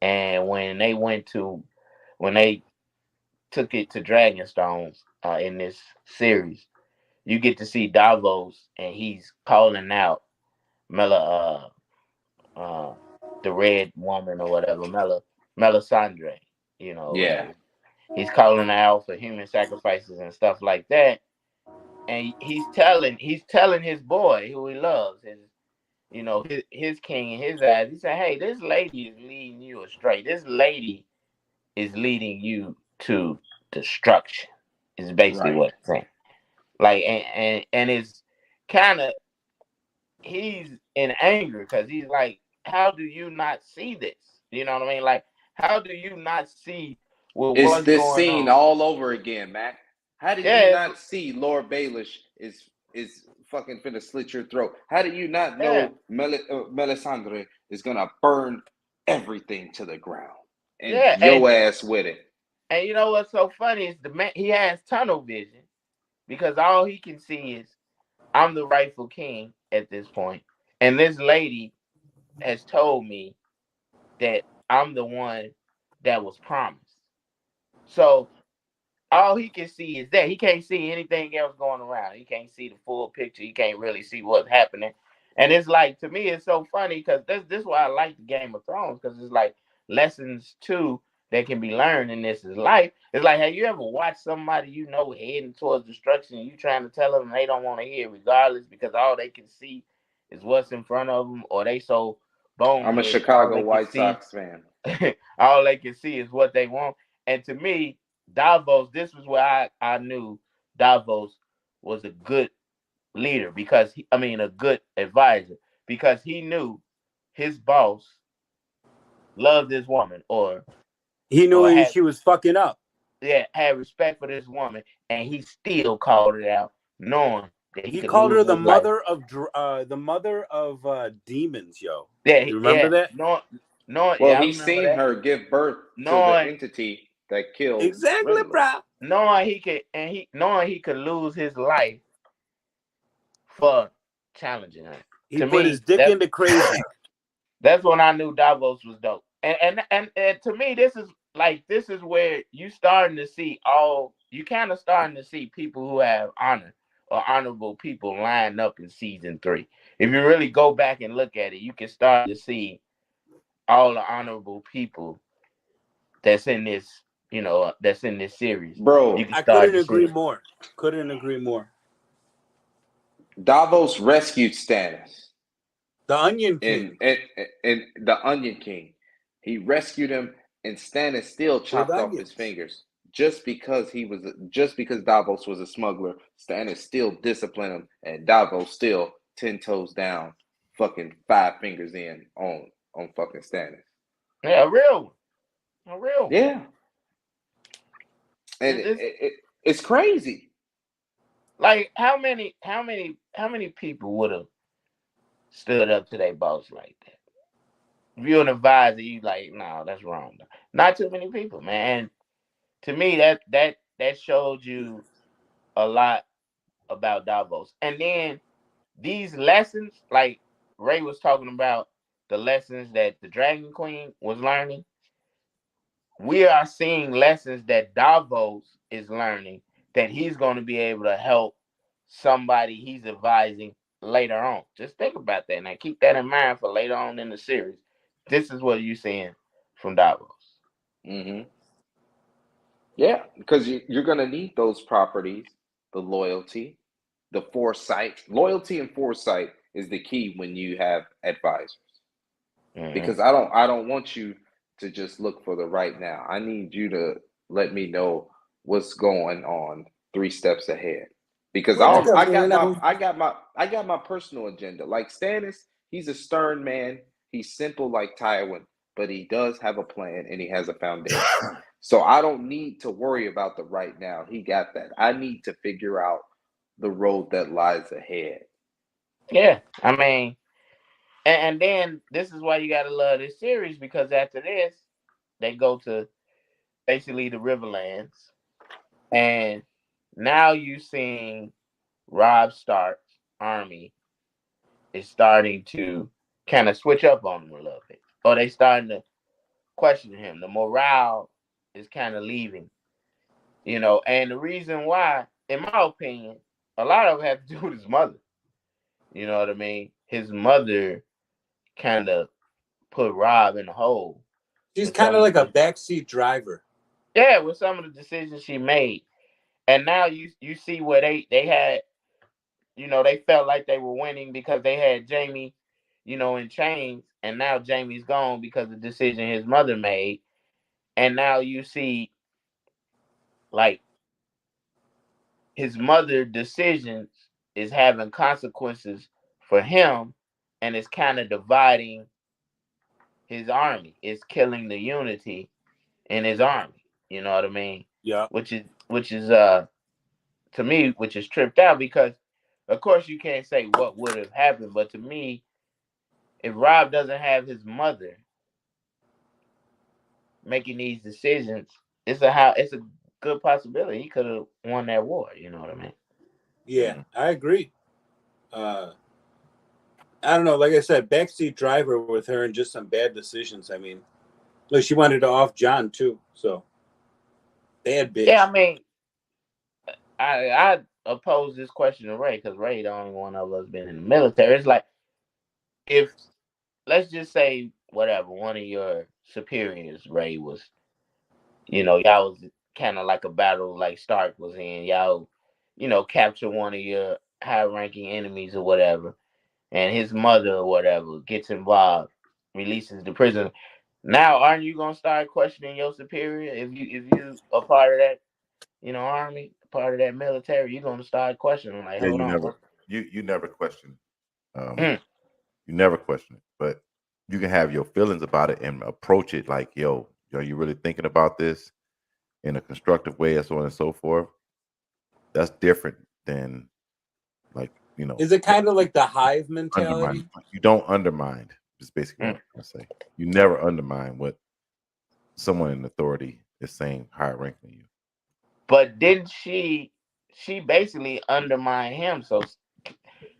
and when they took it to Dragonstones in this series, you get to see Davos, and he's calling out Mela, the red woman or whatever, Melisandre, Yeah. he's calling her out for human sacrifices and stuff like that. And he's telling his boy who he loves, his king in his eyes. He said, "Hey, this lady is leading you astray. This lady is leading you to destruction." Is basically Right. what I'm saying. Like, and it's kind of, he's in anger because he's like, "How do you not see this? You know what I mean? Like, how do you not see It's what's this going scene on?" all over again, Mac. How did you Yeah, not see Lord Baelish is fucking finna slit your throat? How do you not yeah, know Melisandre is gonna burn everything to the ground and yeah. your ass with it? And you know what's so funny is the man, he has tunnel vision, because all he can see is, I'm the rightful king at this point, and this lady has told me that I'm the one that was promised. So all he can see is that. He can't see anything else going around. He can't see the full picture. He can't really see what's happening. And it's like, to me, it's so funny because this is why I like the Game of Thrones, because it's like lessons too that can be learned in this is life. It's like, have you ever watched somebody heading towards destruction, and you trying to tell them they don't want to hear it regardless, because all they can see is what's in front of them, or they so I'm a boneheaded, all Chicago they can White see Sox fan. all they can see is what they want. And to me, Davos, this was where I knew Davos was a good leader, because a good advisor, because he knew his boss loved this woman, He or knew she was fucking up. had respect for this woman, and he still called it out, knowing that he He could called lose her his life. the mother of demons, yo. Yeah, You remember yeah, that? knowing, Well, yeah, I he's remember seen that. her give birth to the Knowing, entity that killed Exactly, Renly. bro. knowing he could lose his life for challenging her. He To put his me, dick into crazy. that's when I knew Davos was dope. And to me, this is where you kind of starting to see people who have honor, or honorable people, line up in season 3. If you really go back and look at it, you can start to see all the honorable people that's in this, that's in this series. You Bro, can I start couldn't to agree see. more. Couldn't agree more. Davos rescued Stannis The Onion King and the Onion King. He rescued him, and Stannis still with chopped off his onions. fingers just because Davos was a smuggler. Stannis still disciplined him, and Davos still 10 toes down, fucking 5 fingers in on fucking Stannis. Yeah, a real one. A real one. Yeah, and It's it's crazy. like, how many people would have stood up to their boss like that? If you're an advisor, you like, no, that's wrong. Not too many people, man. And to me, that showed you a lot about Davos. And then these lessons, like Ray was talking about, the lessons that the Dragon Queen was learning, we are seeing lessons that Davos is learning, that he's going to be able to help somebody he's advising later on. Just think about that now. Keep that in mind for later on in the series. This is what you're seeing from Davos. Mm-hmm. Yeah, because you're gonna need those properties, the loyalty, the foresight. Loyalty and foresight is the key when you have advisors. Mm-hmm. Because I don't want you to just look for the right now. I need you to let me know what's going on 3 steps ahead. Because What's coming up? I got my personal agenda. Like Stannis, he's a stern man. He's simple like Tywin, but he does have a plan and he has a foundation. So I don't need to worry about the right now. He got that. I need to figure out the road that lies ahead. Yeah, and then this is why you gotta love this series, because after this, they go to basically the Riverlands, and now you seeing Robb Stark's army is starting to kind of switch up on him a little bit, or they starting to question him. The morale is kind of leaving, and the reason why, in my opinion, a lot of it had to do with his mother. You know what I mean? His mother kind of put Robb in the hole. She's kind of like a backseat driver. Yeah, with some of the decisions she made. And now you see where they had, they felt like they were winning because they had Jamie, in chains, and now Jamie's gone because of the decision his mother made. And now you see, like, his mother decisions is having consequences for him, and it's kind of dividing his army. It's killing the unity in his army. You know what I mean? Yeah. Which is to me, which is tripped out, because of course you can't say what would have happened, but to me, if Robb doesn't have his mother making these decisions, it's a good possibility he could have won that war. You know what I mean? Yeah, I agree. I don't know. Like I said, backseat driver with her and just some bad decisions. I mean, look, she wanted to off John too, so bad bitch. Yeah, I mean, I oppose this question to Ray, because Ray the only one of us been in the military. It's like, if, let's just say, whatever, one of your superiors, Ray, was, y'all was kind of like a battle like Stark was in. Y'all, capture one of your high ranking enemies or whatever, and his mother or whatever gets involved, releases the prisoner. Now, aren't you gonna start questioning your superior if you are part of that, army, part of that military? You're gonna start questioning, like, Yeah, hold you on, never you never question. Mm. You never question it, but you can have your feelings about it and approach it like, yo, you really thinking about this in a constructive way, and so on and so forth. That's different than, like, Is it kind of like the hive mentality? undermine. You don't undermine. Is basically what I'm trying to say. You never undermine what someone in authority is saying, higher rank than you. But didn't she basically undermine him? So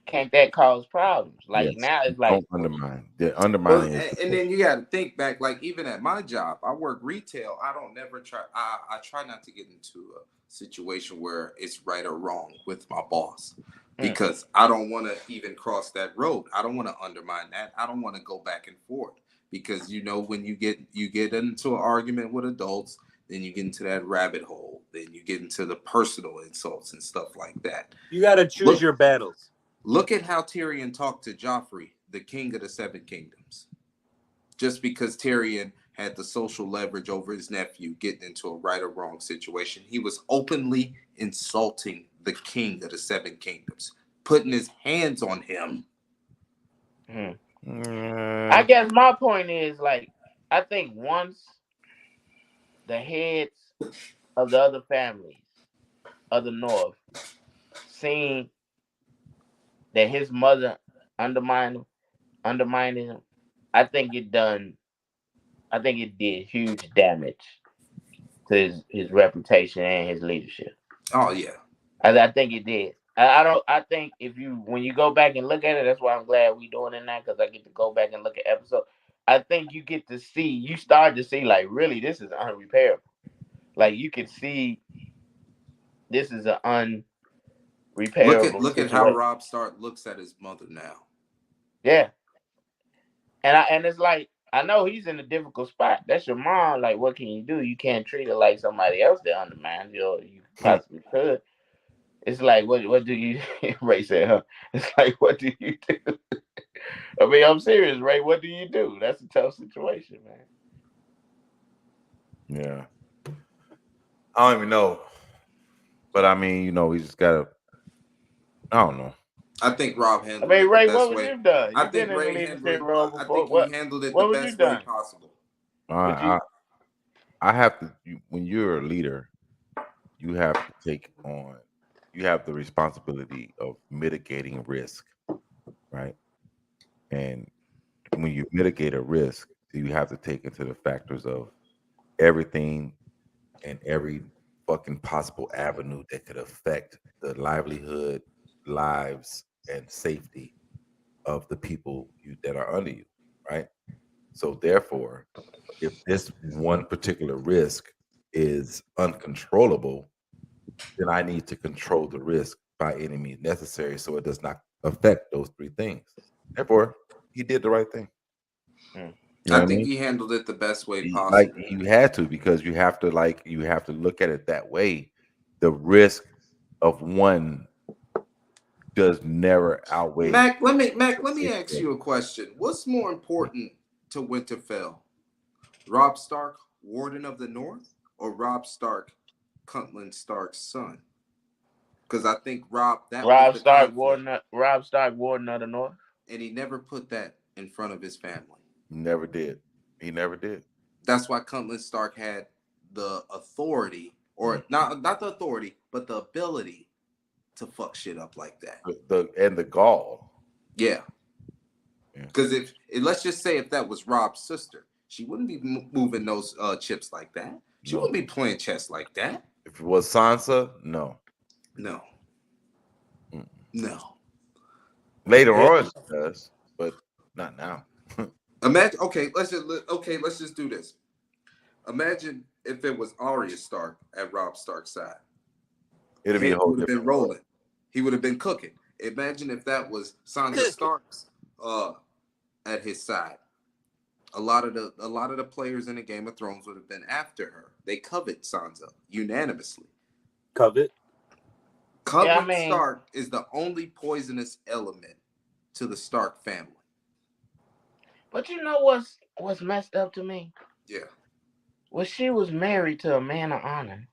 can't that cause problems? Like, Yes, now it's don't like, undermine. The Well, undermining is and then you got to think back, like even at my job, I work retail. I don't never try. I try not to get into a situation where it's right or wrong with my boss, because I don't want to even cross that road. I don't want to undermine that. I don't want to go back and forth, because when you get into an argument with adults, then you get into that rabbit hole. Then you get into the personal insults and stuff like that. You got to choose your battles. Look at how Tyrion talked to Joffrey, the king of the Seven Kingdoms. Just because Tyrion had the social leverage over his nephew getting into a right or wrong situation, he was openly insulting the king of the Seven Kingdoms, putting his hands on him. I guess my point is, like, I think once the heads of the other families of the North seen that his mother undermined him, I think it did huge damage to his reputation and his leadership. Oh yeah, I think it did. I think when you go back and look at it, that's why I'm glad we doing it now, because I get to go back and look at episodes. I think you start to see, like, really, this is unrepairable. Like, you can see this is an unrepairable look at how situation. Robb Stark looks at his mother now. Yeah, and it's like, I know he's in a difficult spot. That's your mom. Like, what can you do? You can't treat her like somebody else that undermines you, or you possibly could. It's like, what do you? Ray said, "Huh?" It's like, what do you do? I mean, I'm serious, Ray. What do you do? That's a tough situation, man. Yeah. I don't even know. But I mean, we just gotta. I don't know. I think Robb I handled mean, it the Ray, best what was way. you done? I You've think been in a Ray leadership handled. role I before. think he handled it the What was you best way done? possible. I have to. When you're a leader, you have to take on. You have the responsibility of mitigating risk, right? And when you mitigate a risk, you have to take into the factors of everything and every fucking possible avenue that could affect the livelihood, lives, and safety of the people that are under you, right? So therefore, if this one particular risk is uncontrollable, then I need to control the risk by any means necessary so it does not affect those three things. Therefore, he did the right thing. You know I what think mean? he handled it the best way Like possible. you had to, because you have to look at it that way. The risk of one does never outweigh. Mac, let me ask you a question. What's more important to Winterfell? Robb Stark, Warden of the North, or Robb Stark, Cutland Stark's son? Because I think Robb Robb Stark, conflict, Warden of the North. and he never put that in front of his family. Never did. He never did. That's why Cutland Stark had the authority, or not the authority, but the ability to fuck shit up like that. The gall. Yeah. Because if let's just say if that was Robb's sister, she wouldn't be moving those chips like that. She wouldn't be playing chess like that. If it was Sansa, no. No. Mm. No. Later on, she does, but not now. Imagine. Okay, let's just do this. Imagine if it was Arya Stark at Robb Stark's side. It'd be a whole different been rolling. He would have been cooking. Imagine if that was Sansa Stark's at his side. A lot of the players in the Game of Thrones would have been after her. They covet Sansa unanimously. Covet Stark is the only poisonous element to the Stark family. But you know what's messed up to me? Yeah. Well, she was married to a man of honor,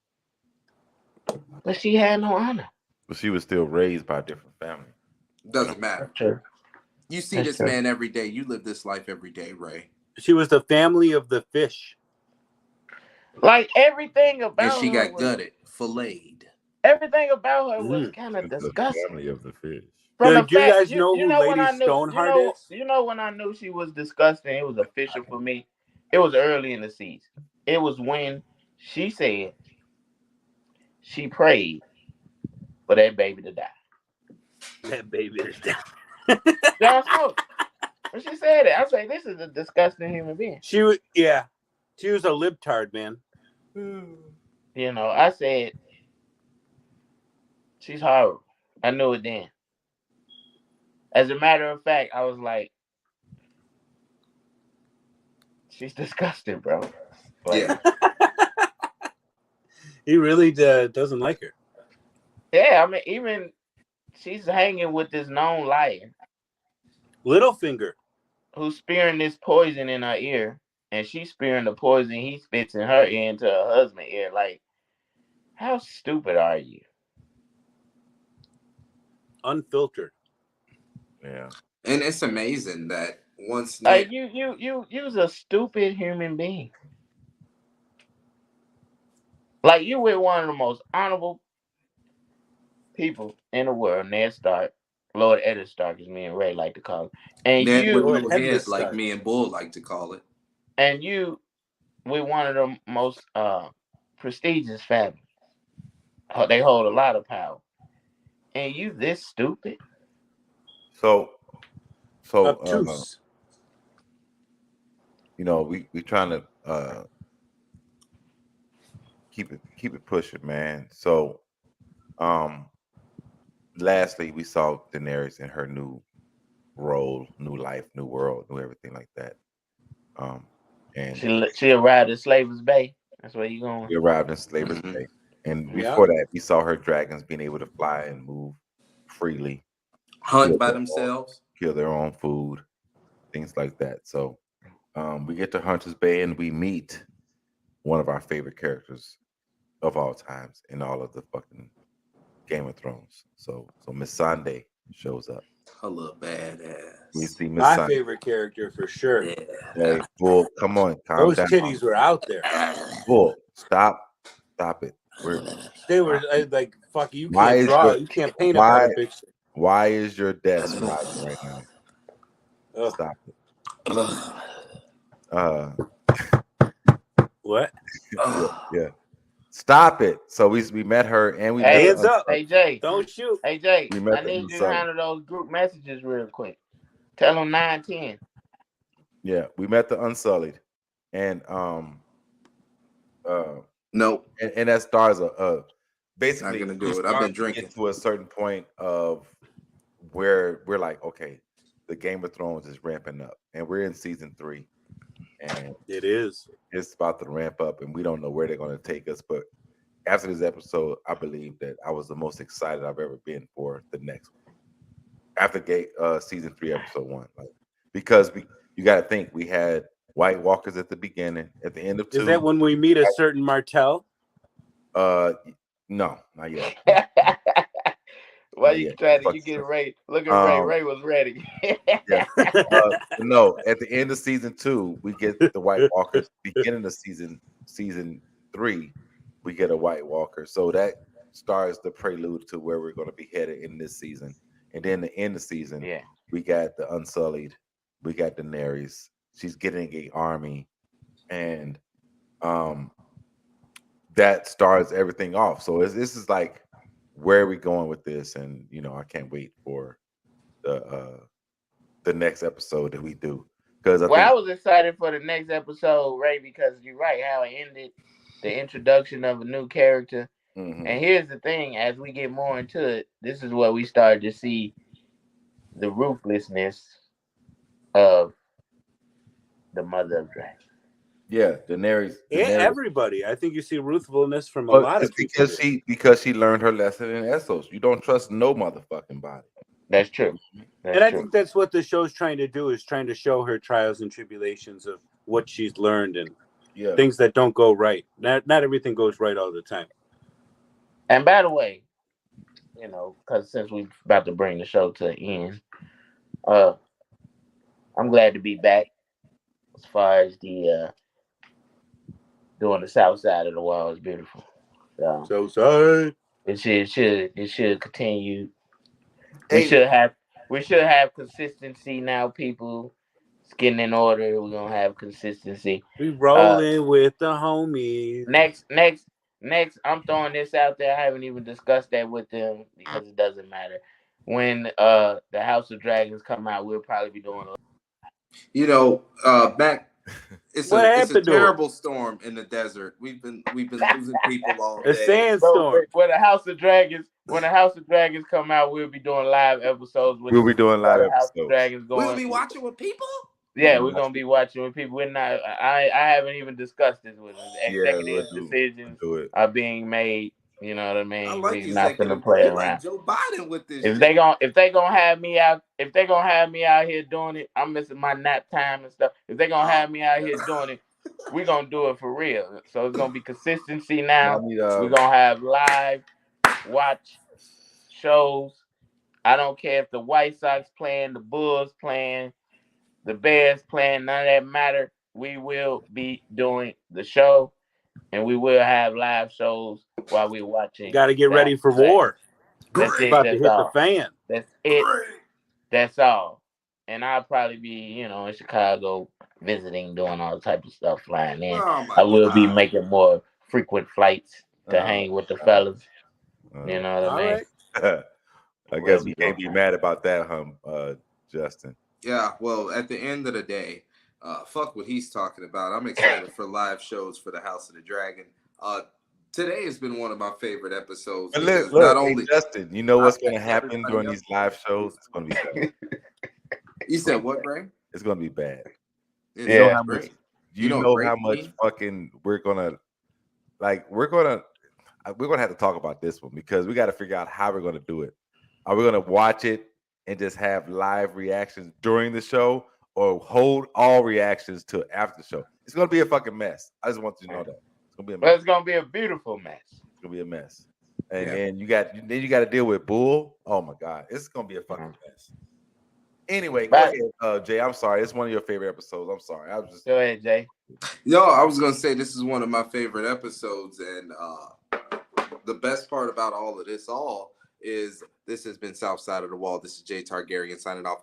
but she had no honor. But she was still raised by a different family. Doesn't matter. True. You see this man every day. You live this life every day, Ray. She was the family of the fish. Like everything about her. And she got gutted, filleted. Everything about her was kind of disgusting. The family of the fish. From Did you guys know who Lady Stoneheart is? You know when I knew she was disgusting, it was official for me. It was early in the season. It was when she said she prayed for that baby to die. That baby to die. Y'all know. When she said it, I say this is a disgusting human being. She was a libtard, man. You know, I said she's horrible. I knew it then. As a matter of fact, I was like, she's disgusting, bro. Like, yeah. He really doesn't like her. Yeah, I mean, even she's hanging with this known liar. Littlefinger. Who's spearing this poison in her ear, and she's spearing the poison he spits in her ear into her husband's ear. Like, how stupid are you? Unfiltered. Yeah. And it's amazing that once you's a stupid human being. Like, you with one of the most honorable people in the world, Ned Stark, Lord Eddard Stark, as me and Ray like to call him. And Ned you with no head, like me and Bull like to call it. And you with one of the most prestigious families. They hold a lot of power. And you this stupid? So obtuse. You know, we trying to keep it pushing, man. So lastly, we saw Daenerys in her new role, new life, new world, new everything like that. And she arrived in Slaver's Bay. That's where you going. She arrived in Slaver's Bay. And before that, we saw her dragons being able to fly and move freely. Hunt by themselves. Kill their own food. Things like that. So we get to Hunter's Bay and we meet one of our favorite characters of all times in all of the fucking Game of Thrones. So Miss Sunday shows up. A little badass. We see Miss My Sunday. favorite character for sure. Yeah. Hey, Bull, come on, calm Those down. titties were out there. Bull, stop it. They were like, fuck, you can't draw. You can't paint a better picture. Why is your desk rising right now? Stop it. What? Yeah. Stop it. So we met her and we met Hey, Hands up. hey Jay. Don't shoot. Hey Jay. We met I the need you to Unsullied. handle those group messages real quick. Tell them 9-10. Yeah, we met the Unsullied, and Nope. and that stars basically Not gonna do we it. I've been start to get drinking. to a certain point of where we're like, okay, the Game of Thrones is ramping up, and we're in season 3, and It is. it's about to ramp up, and we don't know where they're going to take us. But after this episode, I believe that I was the most excited I've ever been for the next one. After season 3, episode 1, like, because you got to think we had White Walkers at the beginning, at the end of 2. Is that when we meet a certain Martell? No, not yet. Why Not you yet. trying to Fuck you get yourself. Ray? Look at Ray. Ray was ready. Yeah. No, at the end of season 2, we get the White Walkers. Beginning of season 3, we get a White Walker. So that starts the prelude to where we're going to be headed in this season. And then the end of season, Yeah. we got the Unsullied, we got Daenerys. She's getting an army, and that starts everything off. So this is like, where are we going with this? And I can't wait for the next episode that we do, because I was excited for the next episode, Ray, because you're right how it ended, the introduction of a new character. Mm-hmm. And here's the thing: as we get more into it, this is where we start to see the ruthlessness of the Mother of Dragons. Yeah, Daenerys. Everybody. I think you see ruthlessness from a lot of people. Because she learned her lesson in Essos. You don't trust no motherfucking body. That's true. I think that's what the show's trying to do, is trying to show her trials and tribulations of what she's learned and things that don't go right. Not everything goes right all the time. And by the way, because since we're about to bring the show to an end, I'm glad to be back as far as the doing the south side of the wall is beautiful. So Southside. It should continue. We should have consistency now, people. It's getting in order. We're gonna have consistency. We rolling with the homies. Next, I'm throwing this out there. I haven't even discussed that with them because it doesn't matter. When the House of Dragons come out, we'll probably be doing back. It's a terrible storm in the desert. We've been losing people all day. A sandstorm. When the House of Dragons come out, we'll be doing live episodes. We'll be doing live episodes. House of Dragons going. We'll be watching with people. Yeah, we're gonna be watching with people. We're not. I haven't even discussed this with them. Executive decisions are being made. You know what I mean? I like we're not gonna play around. Like Joe Biden with this. If they gonna have me out, here doing it, I'm missing my nap time and stuff. If they gonna have me out here doing it, we're gonna do it for real. So it's gonna be consistency now. We're gonna have live watch shows. I don't care if the White Sox playing, the Bulls playing, the Bears playing, none of that matter. We will be doing the show, and we will have live shows while we're watching. Got to get ready for war. That's it. About to That's hit all. the fan. That's it. That's all. And I'll probably be, in Chicago visiting, doing all type of stuff, flying in. I will be making more frequent flights to hang with the fellas. You know what I mean? Right. I guess we can't be mad about that, Justin. Yeah, well, at the end of the day, fuck what he's talking about. I'm excited for live shows for the House of the Dragon. Today has been one of my favorite episodes. Look, not only Justin, you know what's going to happen during these live shows? It's going to be bad. You said what, Ray? It's going to be bad. You know how much fucking we're gonna have to talk about this one, because we got to figure out how we're gonna do it. Are we gonna watch it and just have live reactions during the show, or hold all reactions till after the show? It's gonna be a fucking mess. I just want you to know that it's gonna be a mess. But it's gonna be a beautiful mess. It's gonna be a mess. And you got to deal with Bull. Oh my God, it's gonna be a fucking mess. Anyway, go ahead, Jay. I'm sorry. It's one of your favorite episodes. I'm sorry. Go ahead, Jay. Yo, I was gonna say this is one of my favorite episodes, and the best part about all of this is this has been Southside of the Wall. This is Jay Targaryen signing off.